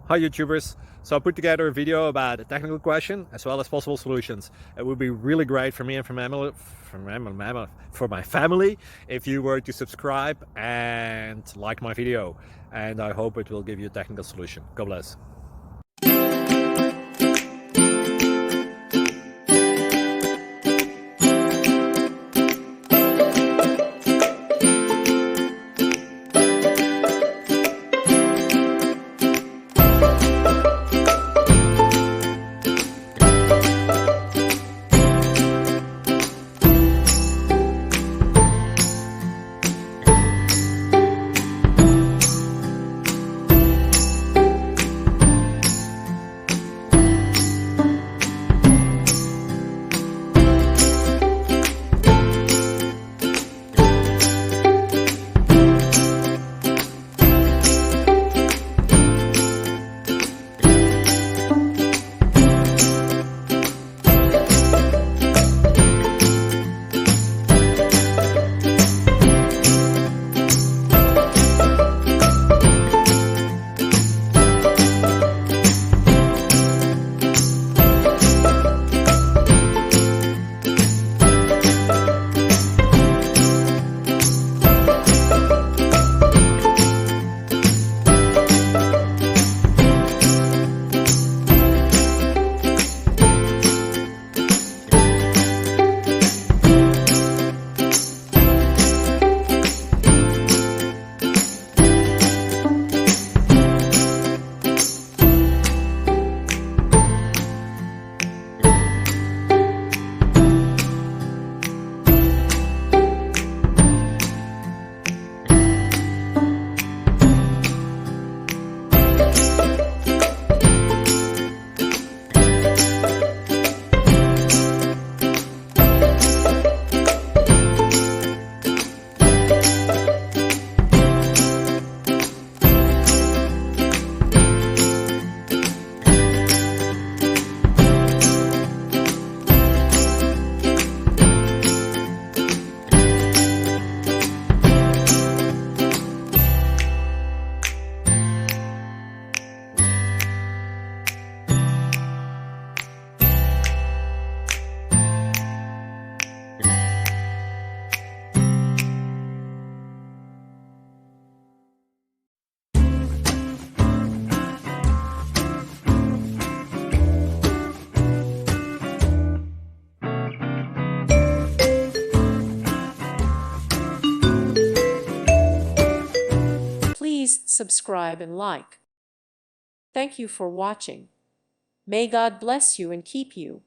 Hi YouTubers! So I put together a video about a technical question as well as possible solutions. It would be really great for me and for my family if you were to subscribe and like my video, and I hope it will give you a technical solution. God bless. Please subscribe and like. Thank you for watching. May God bless you and keep you.